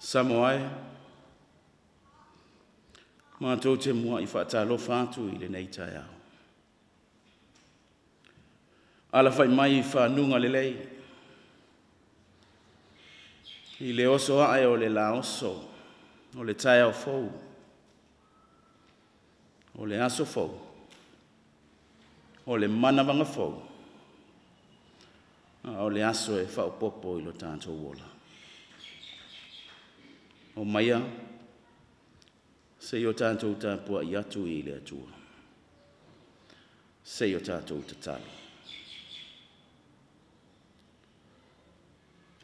Samoa, mātou te mua I whaatalo whātu I le nei Taeao. Ala whai mai I whanunga le lei. I le oso ae o le la oso, o le Taeao FOU, o le aso FOU, o le manawanga FOU, o le aso e whaopopo I lo tātou wola. O maia, se o tātou tāpua I atu I le atua. Se o tātou tatalo.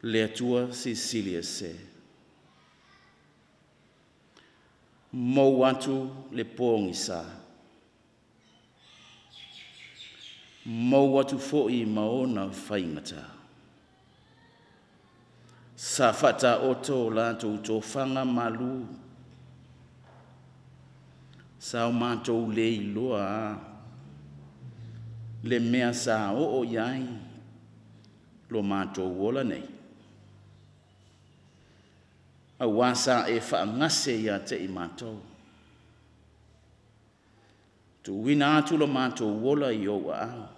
Le atua Sicilia se. Mou atu le pōngi sa. Mou atu fo'i maona whaingata. Sa fata oto lantou to fanga malu. Sa o mātou le iloa. Le mea sa o iai. Lo mātou wola nei. A wasa e whaangase ia te I mātou. Tu wina atu lo mātou wola I o au.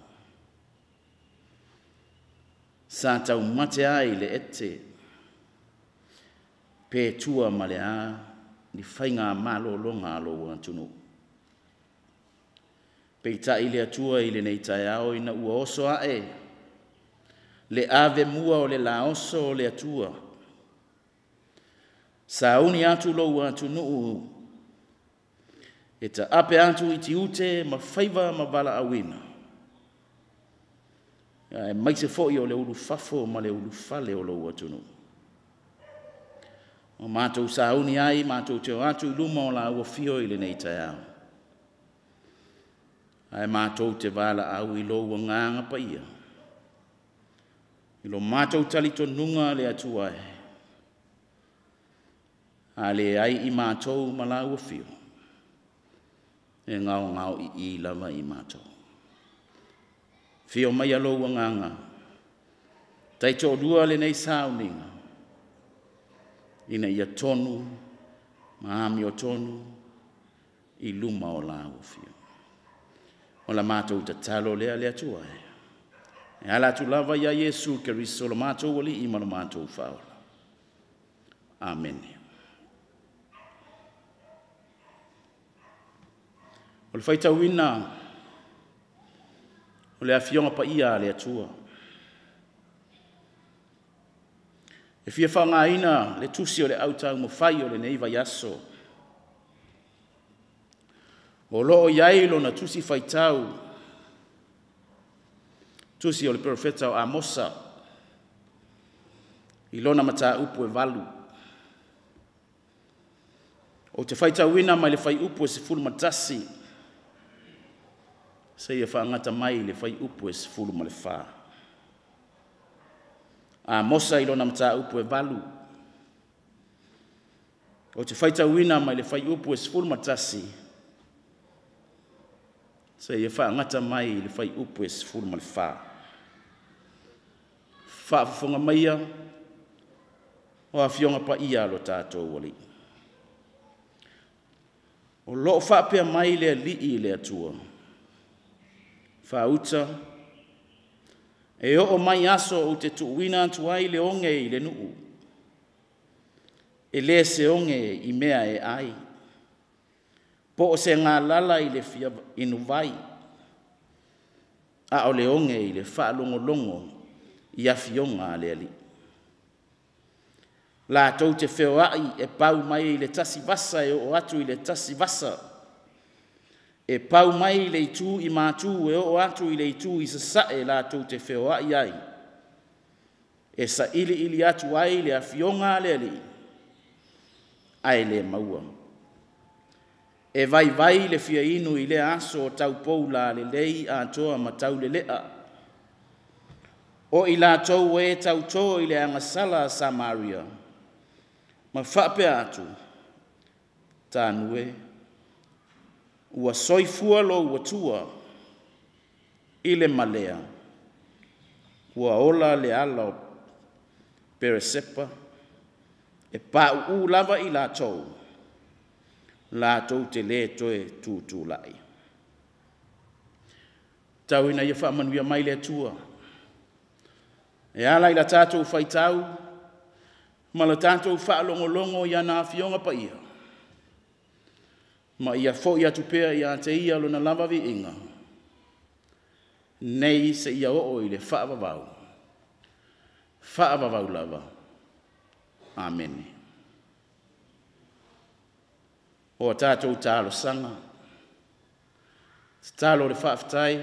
Sa tau mate ai le ete. Pe tua malea ni whainga Malolo ngalo wantunu. Pe ta ile atua ile nei Taeao ina ua oso ae. Le ave mua o le la oso o le atua. Sa uni atu lo wantunu. E ta ape atu iti ute ma whaiva ma vala awina. E maise fo'i o le ulu fafo ma le ulu fale o lo wantunu. O mātou sauni ai, mātou teo atu I luma o la ua fio I le nei Taeao. Ai mātou te wala au I lo ua nganga pa ia. I lo mātou talito nunga le atu ai. A le ai I mātou ma la ua fio. E ngau I lava I mātou. Fio mai alo ua nganga. Taito dua le nei sauninga. Ina ia tonu, maami o tonu, I luma o la ufio. O la mātou ta talo lea lea tua e. E ala tu lava ia Yesu ke riso la mātou wali ima la mātou whaola. Amen. O le whaita wina, o le awhionga pa ia lea tua. E fia whanga ina le tusi o le autau mo whai o le neiva yaso. O loo iai lo na tusi whaitau. Tusi o le profeta o Amosa. I lona mata upu e valu. O te whaitau wina mai le whai upu e se fulu matasi. Se ia whaangata mai le whai upu e se fulu ma le whaa. A mosa I lona mata upu e valu. O te whaita wina mai le whai upu e sifuru matasi. Se ia whaangata mai le whai upu e sifuru ma le wha. Whaafonga maia o a fionga pa ia lo tātou wali. O loo whaapea mai le lii le atua. Whauta. E o mai aso o te tuuina atuai le onge I le nuu. E le se onge I mea e ai. Po o se ngā lala I le fia inu vai. A o le onge I le whaalongo longo I a fionga le ali. La tau te whewai e pau mai I le tasi vasa e o atu I le tasi vasa. E pau mai le itu I mātu e o atu I le itu I sasae la tau te whewai ai. e sa ili atu ai le afionga le ali, ai le maua. E vai le fia inu i le aso o tau pou la le lei a toa ma tau le lea. O i la tau e tau toa i le angasala Samaria. Ma whape atu, tā nue, ua soifua lo ua tua, i le malea, ua ola le ala o peresepa, e pau lava i la tou te le toe tūtū lai. Tau ina ia whaamanuia mai le tua, e ala i la tātou whaitau, ma la tātou whaalongolongo i ana awhionga pa ia. Ma ia fo ia tupea ia te ia lona lava vi inga. Nei se ia o i le whaavavau. Whaavavau lava. Amen. O tātou tālo sanga. Te tālo le whaaftai.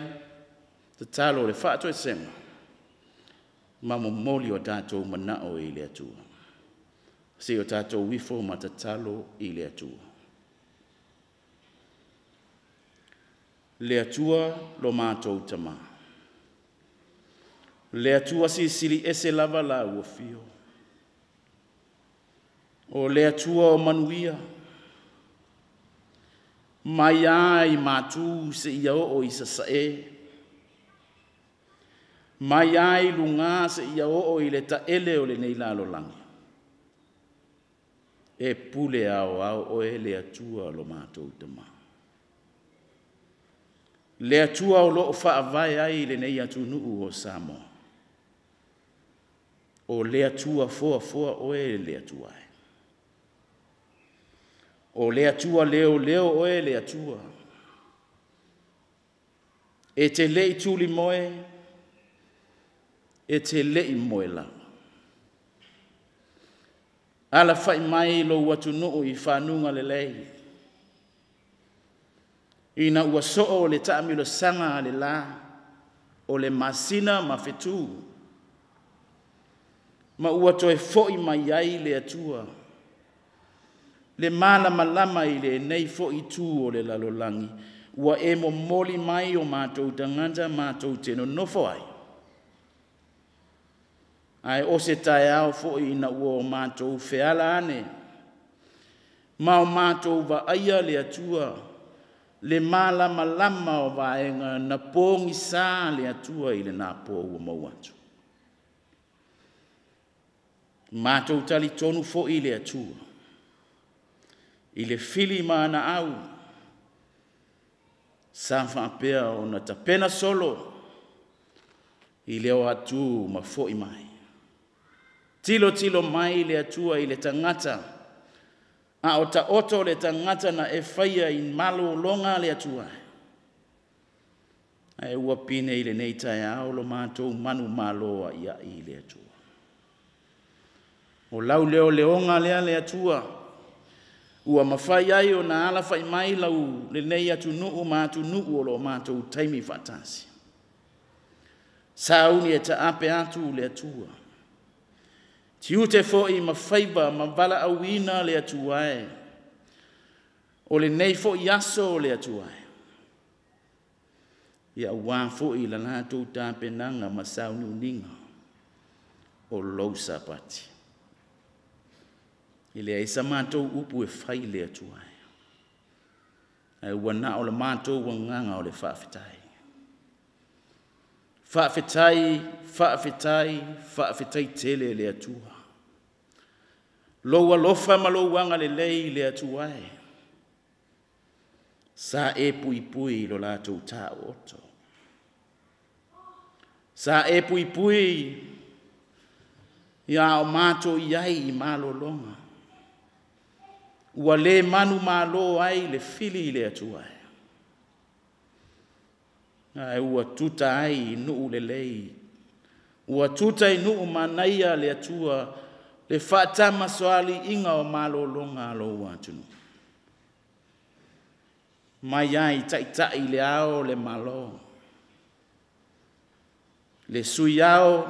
Te tālo le whaatoe senga. Ma momoli o tātou manao i le atua. Se o tātou wifo ma te talo i le atua. Le atua lo mātou tama. Le atua si sili ese lava la ua fio. O le atua o manuia. Mai ai mātou se ia o i sasae. Mai ai lunga se ia o i le taele o le nei lalo langi. E pule ao o e le atua lo mātou tama. Le atua o loo whaavai ai le nei atu nuu o Samoa. O le atua foa o e le atua ai. O le atua leo o e le atua. E te lei tuli moe, e te lei moe la. Ala fai mai lo watu nuu i whanunga le lei. Ina ua soo le taamilo sanga le la, o le masina mawhetu. Ma ua toe foi mai ai le atua. Le mana malama i le nei foi tu o le lalolangi. Ua e mo moli mai o mātou tangata mātou teno nofo ai. Ai o se Taeao foi ina ua o mātou feala ane. Ma o mātou va aia le atua. Le malama o vaenga na pongi sa le atua i le nā pō ua mauatu. Mātou tali tonu fo i le atua. I le fili maana au. Sa whaapea o na tapena solo. I le o atu ma fo i mai. Tilo mai le atua i le tangata. A o ta oto le tangata na e whaia i malo longa le atua. A e ua pine i le nei Taeao lo mātou manu maloa ia i le atua. O lau leo leonga lea le atua. Ua mawhai ai o na ala whai mai lau le nei atu nuu mātou nuu o lo mātou taimi whatasi. Sauni e ta ape atu le atua. Tiu te fo i mawhaiba ma wala awina le atuae. O le nei fo i aso le atuae. Ia wā fo i la nātou tāpenanga ma sauni uninga. O lousa pati. I le aisa mātou upu e whai le atuae. Ai wana o le mātou wanganga o le whaafetai. Whaafetai tele le atua. Loa lofa ma lo wanga le lei le atuae. Sa e pui lo lātou tā oto. Sa e pui ia o mātou iai i malo longa. Ua le manu malo ai le fili le atuae. Ai ua tuta ai nuu le lei. Ua tuta i nuu manaia le atua le whaatama soali inga o malo longa alo watunu. Mai ai tai le ao le malo. Le sui ao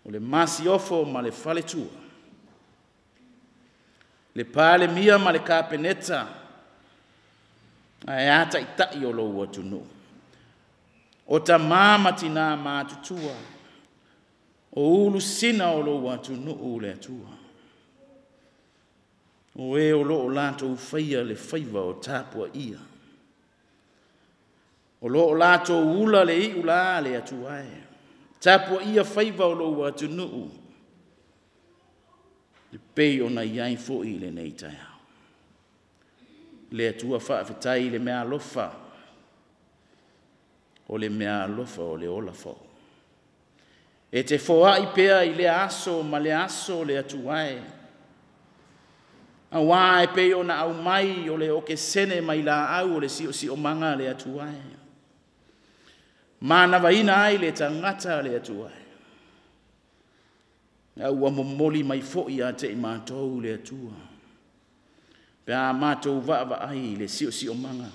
o le masi ofo ma le fale tua, le pale mia ma le kapeneta, ai ata itai o lo watunu, o ta mama tina matutua, o ulu sina o lo watunu o le atua, o e o lo o lato ufaya le faiva o Tapuaiga, o lo o lato ula le I ula le atuae, Tapuaiga faiva o lo watunu, le pei o na iai fo'i le nei Taeao. Le atua whaafetai le mea alofa, o le mea alofa o le ola fo. E te foa I pea I le aso ma le aso le atuae. A wā e pei o na au mai o le oke sene mai la au o le si o manga le atuae. Mana vaina ai le tangata le atuae. Au a momoli mai fo'i a te I mātou le atua. Pea mātou va ai le si o manga.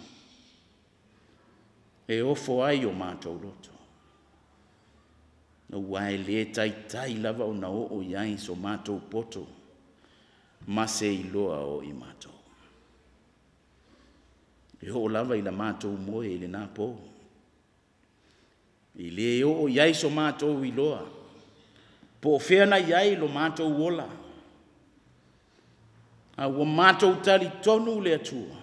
E ofo ai o mātou loto. Na wai le tai lava o na o iai so mātou poto. Ma se iloa o I mātou. E ho lava I la mātou moe I le nā po. I le o iai so mātou iloa. Po fea na iai lo mātou wola. A ua mātou tali tonu le atua.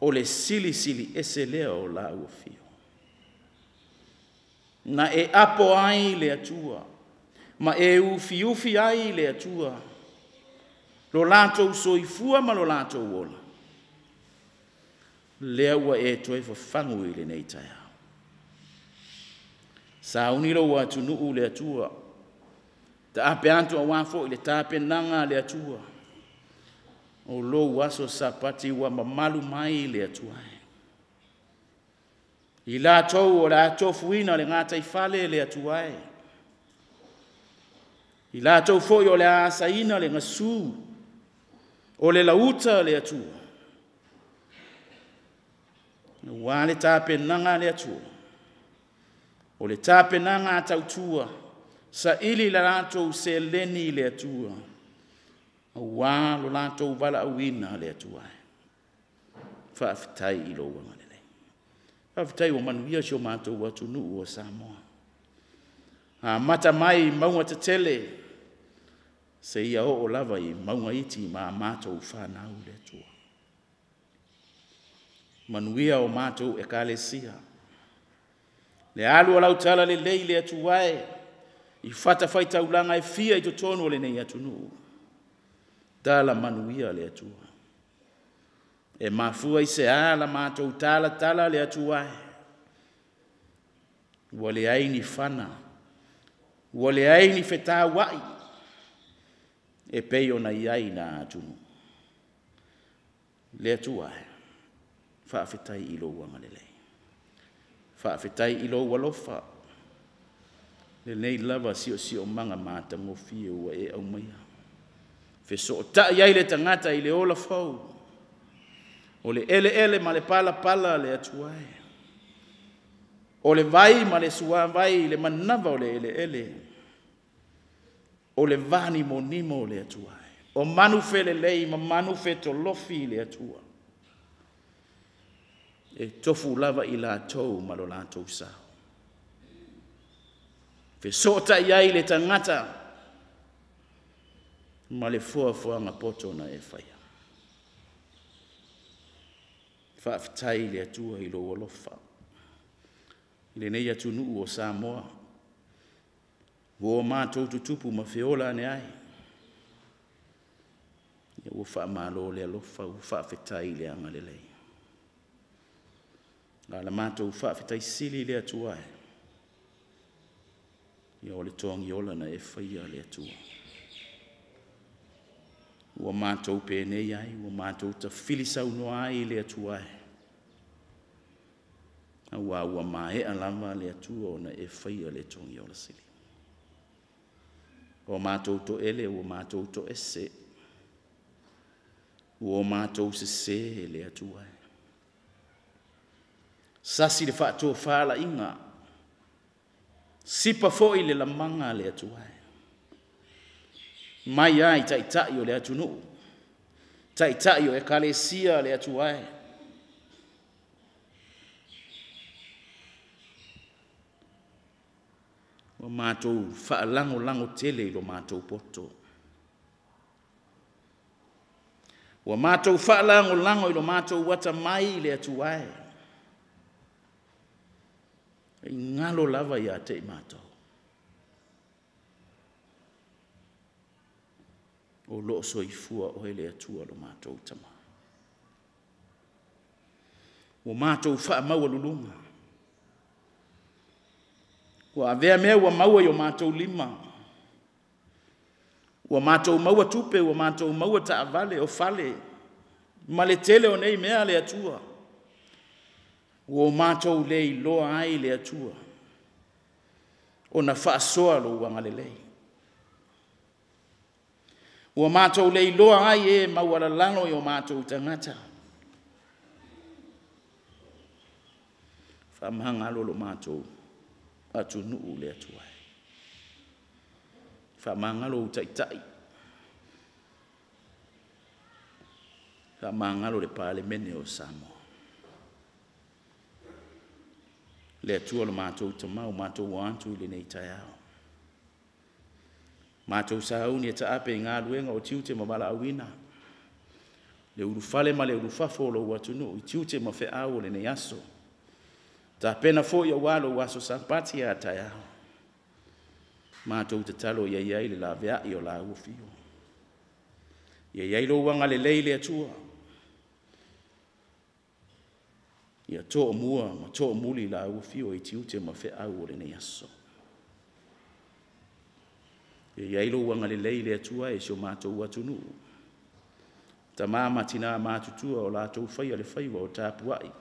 O le sili ese lea o la ua fio. Na e apo ai le atua. Ma e ufi ai le atua. Lo latou soifua ma lo latou wola. Lea ua e toe fafangu I le nei Taeao. Sa unilo ua tunuu le atua. Ta ape antu a wafo I le tape nanga le atua. O lo waso sapati wa mamalu mai le atua. I la tau o la tofuina le ngata I fale le atua. I la tau foi o le asaina le ngasu. O le lauta le atua. Wa le tape nanga le atua. O le tape nanga tautua. Sa ili la lato se leni le atua. Wa lo lato vala awina le atua. Whaafitai I lo wangalele. Whaafitai o manuia sio mato watu nuu o Samoa. Mata mai maunga te tele. Se ia o lava I maunga iti ma mato whanau le atua. Manuia o mato e kalesia. Le alu alau tala le lei le atuae. I fata fai taulanga e fia I totonu le nei atunu. Tala manuia le atua. E mafua I se ala mātou tala le atuae. Ua le aini fana. Ua le aini feta wai. E peio na iai na atunu. Le atuae. Whaafetai I lo wangalele. Whaafetai I lo walofa. Le nei lava si o manga mata ngofi ua e au maia. Fe so o ta iai le tangata I le ola FOU. O le ele ma le pala le atuae. O le vai ma le sua vai le manava o le ele. O le vani monimo le atuae. O manu fe le lei ma manu fe to lofi le atua. E tofu lava I la tou ma lo la tou sao. Fe sota iai le tangata. Ma le fua nga poto na e whaia. Whaafitai le atua I lo walofa. Le nei atu nuu o Samoa. Wo mātou tutupu ma whiola ane ai. Ia ua whaamalo le alofa ua whaafetai le anga le lei. La mātou whaafetai sili le atua e. Ia o le tongi ola na e whaia le atua. Ua mātou pēnei ai, ua mātou ta whilisau noa ai le atua e. Ua mahea lava le atua o na e whaia le tongi ola sili. O mātou to ele, ua mātou to ese. Ua mātou se le atua e. Sasi le whaatua whala inga. Sipa foi le lamanga le atuai. Mai ai tai o le atunu. Tai o ekalesia le atuai. O mātou whaalango tele lo mātou poto. O mātou whaalango lo mātou wata mai le atuai. E ngalo lava ia te mātou. O loo soifua o hele atua lo mātou tama. O mātou whaamaua lulunga. O avea mea ua maua yo mātou lima. O mātou maua tupe, o mātou maua taavale o fale. Male tele o nei mea le atua. O mātou lei loa ai le atua. O na whaasoa lo wangalelei. O mātou lei loa ai e mauara lano i o mātou tangata. Whamahanga lo mātou atu nuu le atuai. Whamahanga lo taitai. Whamahanga lo le pāle mene o Samoa. Le atua lo mātou tamau, mātou wantu le nei Taeao. Mātou sauni e taape ngā luenga o tiute ma wala awina. Le urufale ma le urufafo lo watunu, i tiute ma fe au le nei aso. Ta pena fo ia walo waso sampati a Taeao. Mātou te talo ia iai le la vea i o la ufio. Ia iai lo wanga le leile atua. Ia toa mua ma toa muli la ufio i tiute ma fe au le nei aso. Ia ilo wanga le leile atua e sio mātou watunu. Ta māma tina mātutua o lātou whaia le whaiwa o Tapuaiga.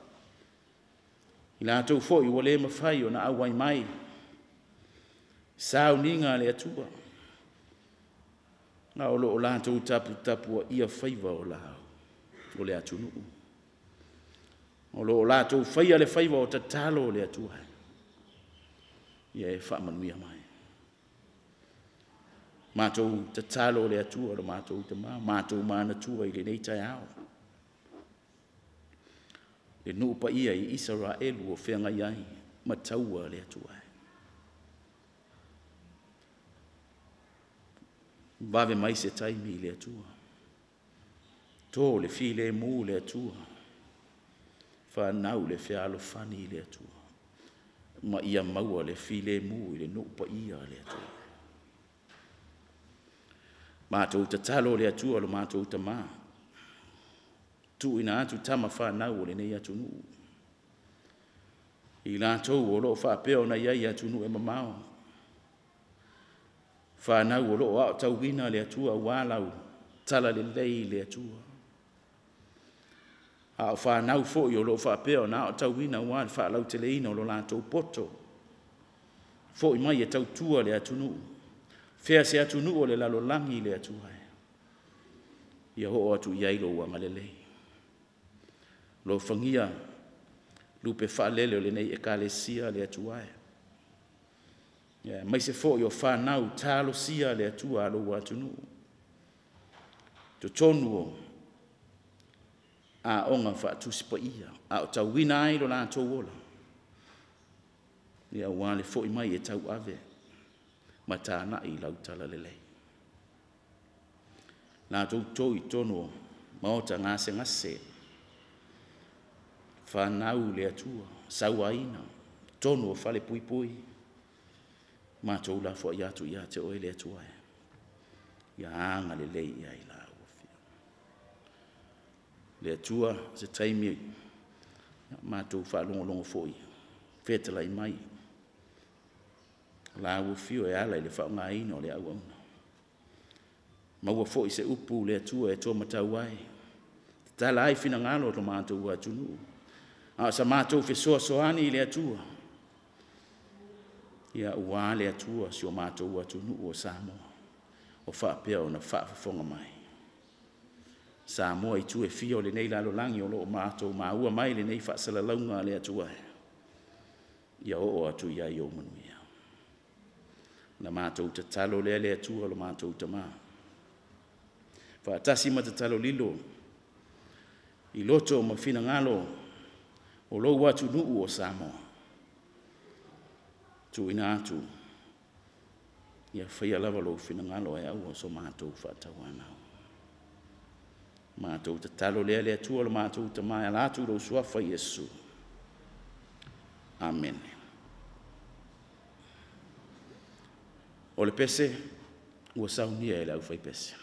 I lātou fo i wale mawhai o na awai mai. Sao ninga le atua. Nga olo o lātou tapua ia whaiwa o lao. O le atunu. Olo o lātou whaia le whaiwa o tatalo o le atua. Ia e whamanuia mai. Mātou tatalo le atua o mātou tama. Mātou mana tua i le nei Taeao. Le nupa ia i Israelu o whenga iai, mataua le atua. Bave mai se taimi le atua. Tō le file mū le atua. Whanau le whialo whani le atua. Ma ia maua le file mū i le nupa ia le atua. Mātou tatalo le atua lo mātou tamaa. Tu ina atu tama whanau o le nei atunu. I lātou o loo whapeo na iai atunu e mamao. Whanau o loo au tauwina le atua wālau, tala le lei le atua. Au whanau fo i o loo whapeo na au tauwina wāl whalau te leina o lo lātou poto. Fo i mai e tautua le atunu. Whea se atunu o le lalolangi le atua. Ia ho atu iai lo wanga le lei. Lo fangia lupe whaalele o le nei ekalesia le atuae. Mai se fo i o whanau talo sia le atua alo watunu. To tonu o a onga whaatusipa ia. A o tau wina ai lo la tau ola. Ia wale fo i mai e tau ave. Ma tāna i lautala le lei. La tau tau i tonu o maota ngase ngase. Whanau le atua, sauaina, tonu o whale pui pui. Mātou la fo i atu i ate oe le atua. Ia anga le lei ia i la uafia. Le atua se taimi mātou whalongo fo i. Whetala i mai. La uafio e ala i le whaunga ino le au auna. Maua fo i se upu le atua e tō matau ai. Tala ai fina ngalo to mātou atunu. Sa mātou whesoa soani le atua. Ia ua le atua si o mātou atunu o Samoa. O whaapea o na whaafonga mai. Samoa i tu e fio le nei lalo langi o lo mātou maua mai le nei whaasala launga le atua. Ia o atu ia i o manuia. na mātou te talo lea tua lo mātou te mā. Whaatasi ma te talo lilo, I loto ma whina ngalo o lo watu nuu o Samoa. Tu ina atu, ia whaia lava lo whina ngalo e au o so mātou whaatau anau. Mātou te talo lea tua lo mātou te mā ala atu lo suafa Yesu. Amen. O le pese, ua saunia e lau whai pese.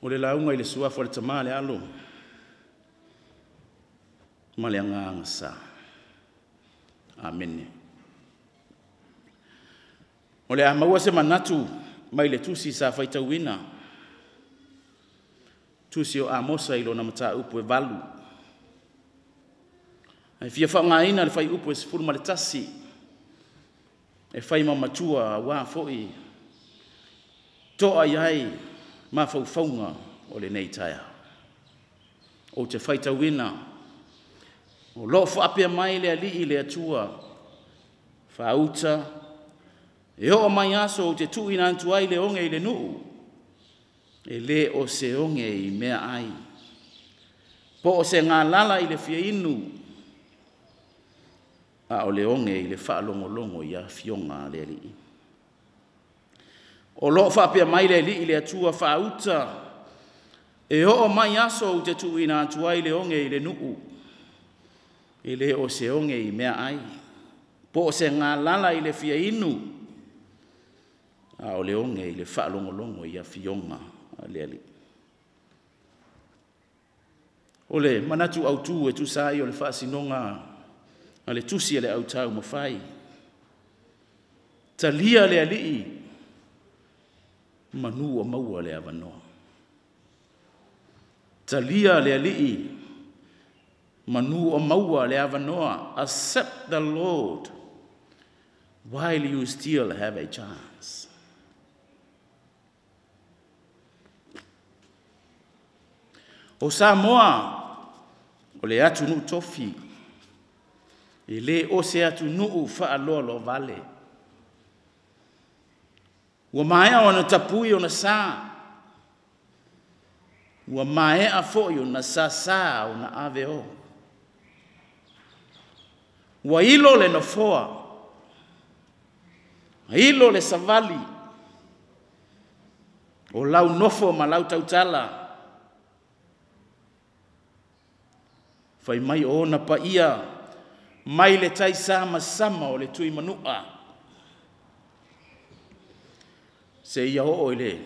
O le launga I le suafa le tamā le alo. Ma le anganga sa. Amen. O le amaua se manatu mai le tusi sa faitauina. Tusi o amosa I lona mata upu e valu. Ai fia whaongaina le fai upu e sifuru ma le tasi. E fai mamatua wā foi. Toa iai ma faufaunga o le nei Taeao. O te faitauina. O lo whaapea mai le ali I le atua. Whauta. E o mai aso o te tuina antu ai le onge I le nuu. E le o se onge I mea ai. Po o se ngā lala I le fia inu. A o le onge I le whaalongolongo I a fionga le ali. O lo whaapea mai le li I le atua whauta. E o mai aso o te tuina antu ai le onge I le nuu. E le o se onge I mea ai. Po o se ngā lala I le fia inu. A o le onge I le whaalongolongo I a fionga le ali. O le manatu au tu e tu sai o le whaasinonga a le tusi le au tau mawhai. Talia le ali manu o maua le avanoa. Talia le alii, manu o maua le avanoa. Accept the Lord while you still have a chance. O Samoa, o le atu nuu tofi, e le o se atu nuu whaaloa lo vale. Ua maea o na tapui o na sā. Ua maea fo'i o na sā o na aveo. Ua ilo le nofoa. Ilo le savali. O lau nofo ma lau tautala. Fai mai o na pa ia. Mai le tai sama sama o le tui manua. Se ia o le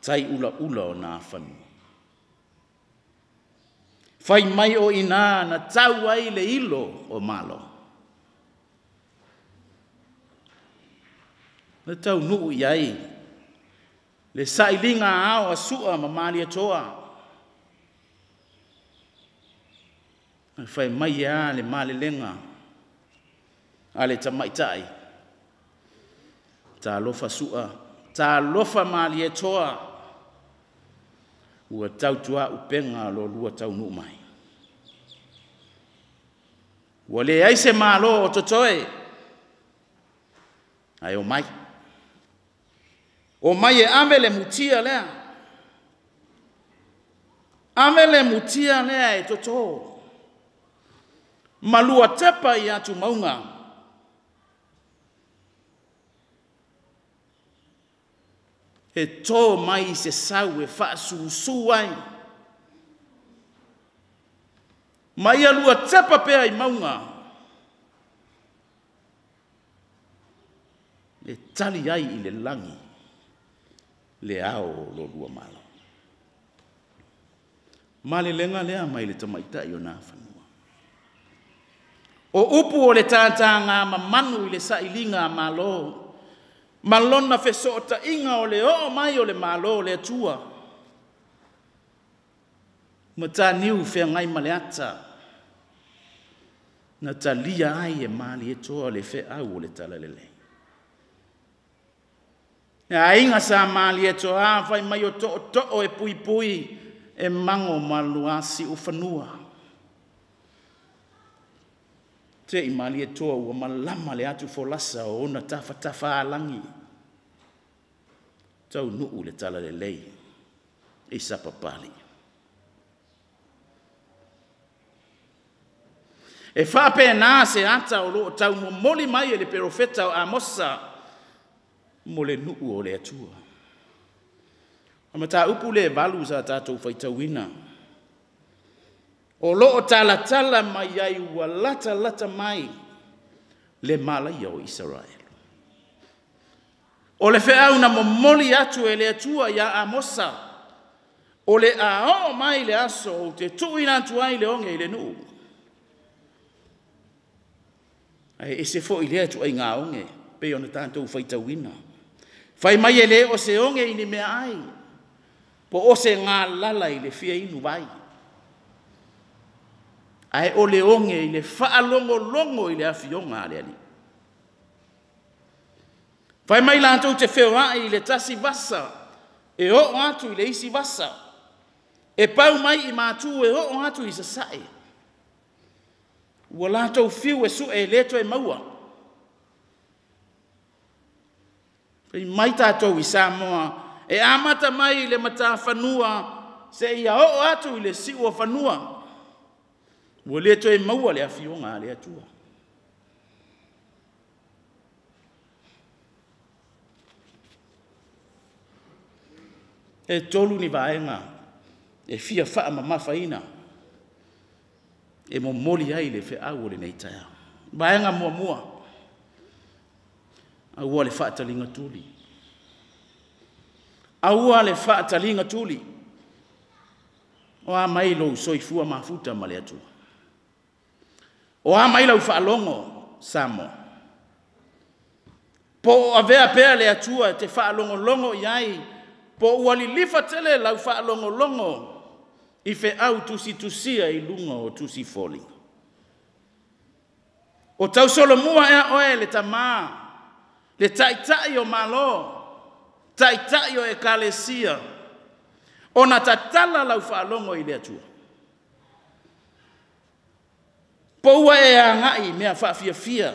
tai ula ula o nā whanu. Fai mai o ina na tau ai le ilo o malo. Na tau nuu iai. Le sailinga ao a sua ma mali atoa. Fai mai a le male lenga. A le tamaitai. Ta lofa sua. Ta lofa mali atoa. Ua tau tua upenga lo lua tau nuu mai. Ua le aise malo o totoe. Ai o mai. O mai e amele mutia lea. Amele mutia lea e toto. Malua tepa i atu maunga. E tō mai se sau e whaasu ai. Mai alua tepa pea i maunga. E tali ai i le langi. Le ao lo lua malo. Male lenga lea mai le tamaita i o nā whanua. O upu o le tātanga ma manu i le sailinga malo. Malona fesota inga o le o mai o le malo le atua. Ma tā niu whea ngai ma le ata. Na tā lia ai e mali e toa le whea au o le tala lele. A inga sa mali e toa fai mai o to'o e pui pui e mango maluasi o whanua. Te i mali e toa ua malama le atu folasa o ona tafa alangi. Tau nuu le tala le lei. E sapapali. E whape nā se ata o lo tau mo moli mai e le perofeta o Amosa. Mo le nuu o le atua. Ama tā upu le valu sa tātou whaitawina. O loo tala mai ai ua lata mai le malaya o Israel. O le wheau na momoli atu e le atua ia Amosa. O le ao mai le aso o te tuina atu ai le onge i le nuu. Ai ese fo i le atu ai ngā onge. Pe ona tātou whaitawina. Fai mai e le o se onge i ni mea ai. Po o se ngā lala i le fia inu vai. Ai o le onge i le whaalongo i le awhionga ale ali. Fai mai lantou te whewaa i le tasi vasa. E o atu i le isi vasa. E pau mai i mātu e o atu i sasai. Ua lantou fiu e su e leto e maua. Mai tātou i Samoa, e amata mai le mata whanua, se ia o atu i le siua whanua. Ua leto e maua le awhionga le atua. E tolu ni vaenga, e fia wha mawhawhaina, e mo moli ai le wheau o le nei Taeao. Vaenga mua. Aua le whaatalinga tuli. Aua le whaatalinga tuli. O a mai lo soifua mafuta ma le atua. O a mai lau whaalongo Samoa. Po a vea pea le atua te whaalongo longo iai Po ua lilifa tele lau whaalongolongo I FEU tusia I lunga o tusi foli. O tau solomua ea oe le tamā, le taitai o malo, taitai o ekalesia, o na tatala lau whaalongo I le atua. Po ua ea ngai mea whaafia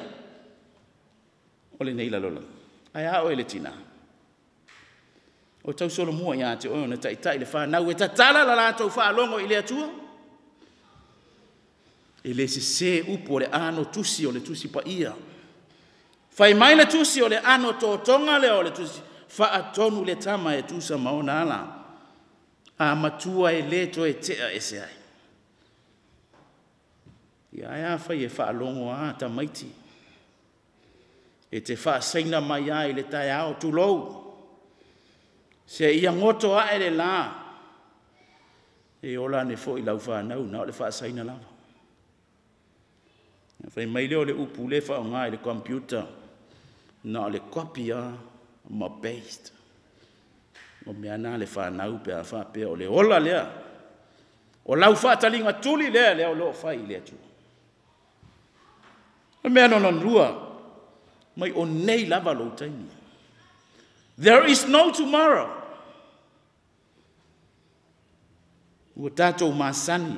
o le neila lola. Ai a oe le tina. O tau solomua ia te oe na taitai le whanau e tatala la lātou whaalongo I le atua. E le se upo le ano tusi o le tusi pa ia. Fai mai le tusi o le ano tōtonga le o le tusi. Whaatonu le tama e tusa maona ala. A matua e leto e tea e se ai. Ia ea fai e whaalongo a ta maiti. E te whaasaina mai ai le Taeao tulou. Se ia ngoto a ele la. E ola ne fo I lau whanau na o le whaasaina lava. Fai mai leo le upu le wha o ngai le computer na le copia ma paste. O mea na le whanau pe a wha pe o le ola lea. O lau whaatalinga tuli lea leo lo whai lea tu. O mea non rua. Mai o nei lava lo taimi. There is no tomorrow. Ua tātou māsani.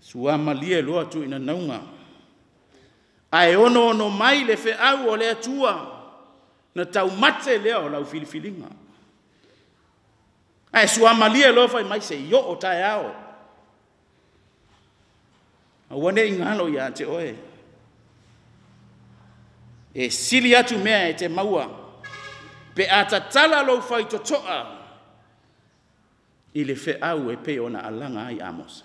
Sua malia loa tu ina naunga. Ai ono mai le FEU o le atua. Na tau mate leo lau filifilinga. Ai sua malia loa fai mai se yo o Taeao. A wane ingalo ia te oe. E sili atu mea e te maua. Pe atatala lo fai totoa. I le FEU e pe ona alanga ai Amos.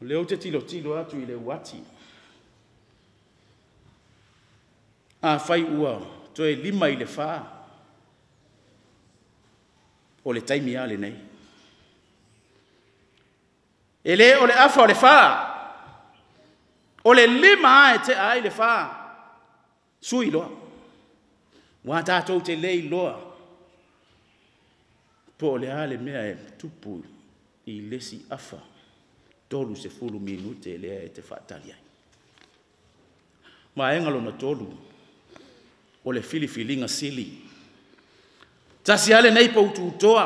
Leo te tilo atu I le wati. A fai ua, to e lima I le wha. O le taimi ale nei. E le o le afa o le wha. O le lima e te ai le wha. Sui loa. Wa tātou te lei loa. Po le ale mea e tupu I lesi afa. Tolu se fulu minute lea e te whaatali ai. Ma engalo na tolu. O le filifilinga sili. Tasi ale nei pa ututoa.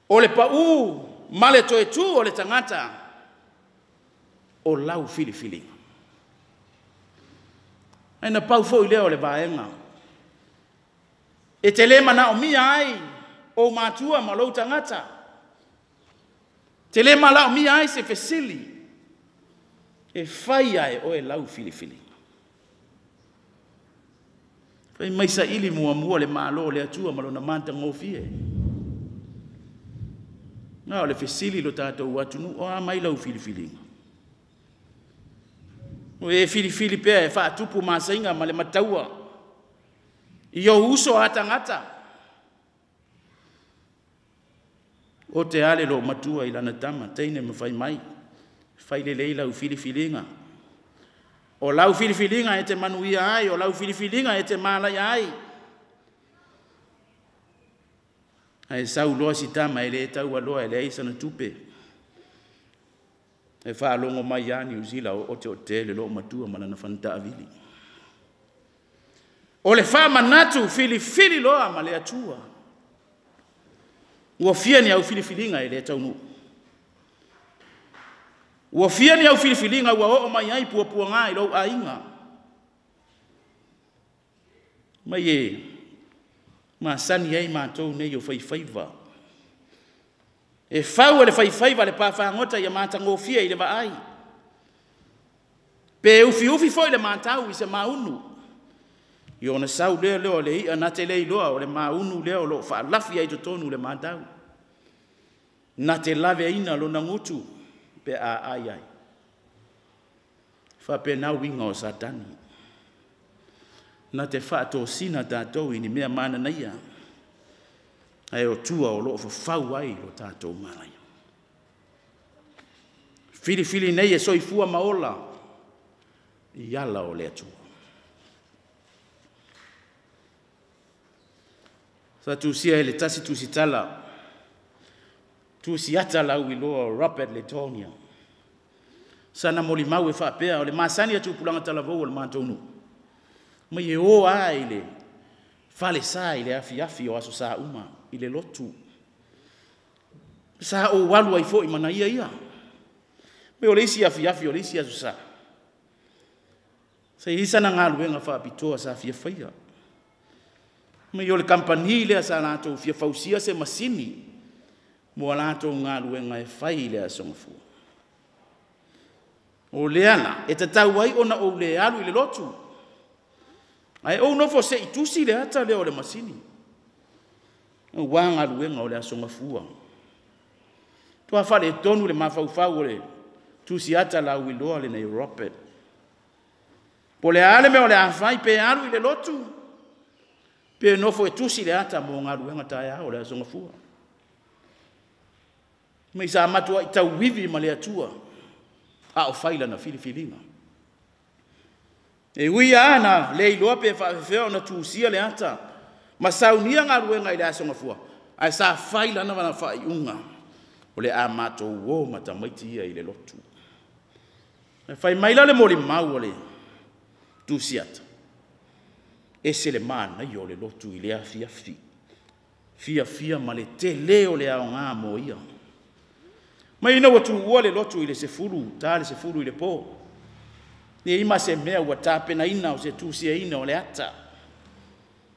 O le pa male toe tu o le tangata. O lau filifilinga. Aina pau fo I lea o le vaenga. E te le mana o mia ai. O matua malou tangata. Te le mala o mia ai se fesili. E fai ai o e lau filifili. Fai mai sa ili mua le malo le atua malo na manta ngofie. Na o le fesili lo tātou atunu o a mai lau filifili. O e filifili pea e wha tupu masainga ma le mataua. I o uso atangata. O te ale lo matua I lana tama, teine me fai mai. Fai le lau filifilinga. O lau filifilinga e te manuia ai, o lau filifilinga e te malai ai. Ai sau loa si tama e le tau aloa e le eisa na tupe. E wha longo mai ani uzila o te otele lo matua malana whantaa vili. O le wha manatu filifili loa ma le atua. Ua fia ni au filifilinga e le taunu. Ua fia ni au filifilinga ua o mai ai pua ngā I lau ainga. Mai e, ma sani ai mātou nei o whaifaiva. E whau e le whaifaiva le pāwhangota I a mātango fia I le wa ai. Pe ufi foi le mātau I se maunu. I ona sau leo le I ana te lei loa o le maunu leo lo whaalafi ai totonu le mātau. Na te lave ina lo nangutu pe a ai. Wha pe nau winga o satani. Na te whaato sina tātou I ni mea mana naia. Ai o tua o lo whau ai lo tātou mana. Fili nei e soifua maola. I ala o le atua. Sa tusia ele tasi tusitala. Tusiata la wiloa Robert Letonia. Sana moli mau e whapea o le masani atu pulanga talavou o le mātonu. Ma ye o a ile fale sa ile afi o aso sa uma ile lotu. Sa o walu ai fo i mana ia. Me o le isi afi o le isi aso sa. Sa isa na ngā luenga whaapitoa sa fia whaia. Me o le kampani lea sa lato fia fausia se masini. Mua lato ngā luenga e whai lea songafua. O leana, e tatau ai ona o le alu i le lotu. Ai o nofo se itusi le ata leo le masini. O wanga luenga o le songafua. Tua whale tonu le mawhauwhau o le tusi ata la uiloa le nei Robert. Po le ale me o le awhai pe alu i le lotu. Pe nofo e tusi le ata mo ngā luenga Taeao o le songafua. Me sa matua i tau wivi ma le atua. A o faila na filifilinga. E ui ana le iloa pe whaafefeo na tuusia le ata. Ma saunia ngā luenga i le songafua. Ai sa faila na wana whai unga. O le a mato uo mata maiti ia i le lotu. E whai maila le moli mau o le tuusiata. E se le mana i o le lotu i le afi. Fia ma le te leo le ao ngā mo ia. Ma ina watu ua le lotu i le sefuru, ta le sefuru i le po. Ni ima se mea ua tāpena ina o se tūsia ina o le ata.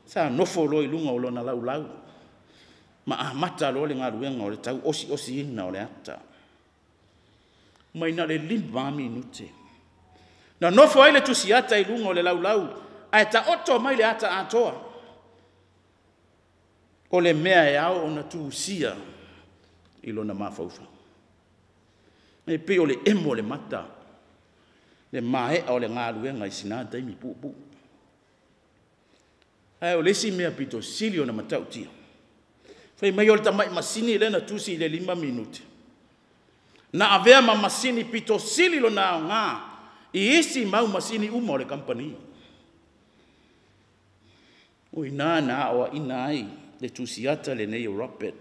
Sa nofo lo i lunga o lona lau. Ma amata lo le ngā ruenga o le tau osi ina o le ata. Ma ina le 5 minute. Na nofo ai le tusiata i lunga o le lau. Ai ta oto mai le ata atoa. O le mea e ao o na tūsia i lona mawhauwhau. E pe o le emo le mata. Le mae o le ngā luenga i sina taimi pu. Ai o lesi mea pito sili o na matau tia. Fai mai o le tamai masini le na tusi i le 5 minute. Na avea ma masini pito sili lo na ngā. I isi mau masini uma o le kampani. O ina na o ina ai le tusiata le nei Robert.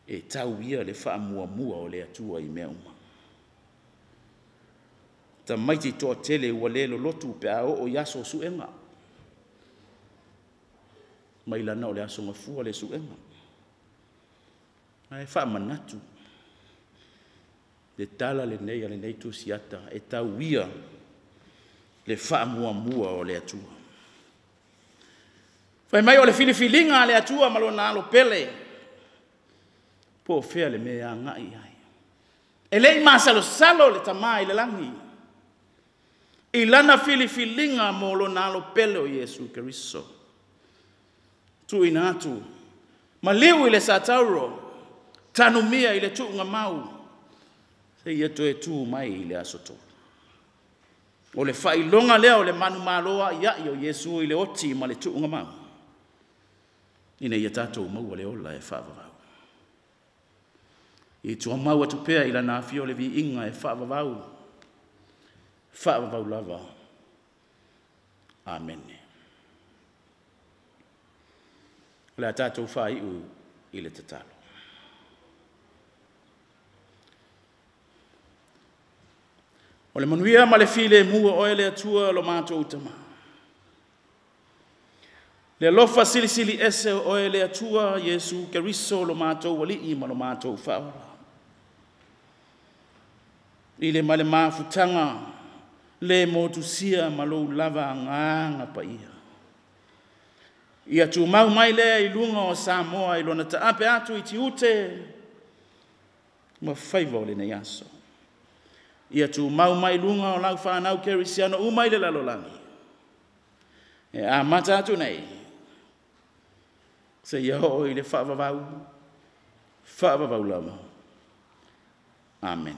E tau ia le wha mua o le atua i mea uma. Ta maiti toa tele ua lelo lotu pe a o yaso suenga. Mailana o le aso ngafua le suenga. Ai wha manatu. Le tala le nei tu siata e tau ia le wha mua o le atua. Whai mai o le filifilinga le atua malona alo pele. Po fea le mea ngai ai. E lei masalo le tamai le langi. I lana filifilinga mo lo nalo pele o Yesu Keriso. Tu inatu. Ma liu i le satauro. Tanumia i le tuunga mau. Se ieto e tu mai i le asoto. O le whailonga lea o le manu maloa ia i o Yesu i le oti ma le tuunga mau. Ina ia tatou maua le ola e whaavavau. I tua mau atu pea i lana afio le vi inga e whaavavau. Whaavavau lava. Amen. Le tatou whai u i le tatalo. O le manuia ma le file mua o le atua lo mātou utama. Le lofa silisili ese o le atua Yesu Keriso lo mātou wali i ma lo mātou whaora. I le male mafutanga le motusia ma lo lava nganga pa ia. Ia tu mau mai le i lunga o Samoa i lona taape atu i tiute ma whaiva o le nei aso. Ia tu mau mai lunga o lau whanau kerisiano umai le lalolangi. E a mata atu nei. Se ia ho i le whaavavau lama. Amen.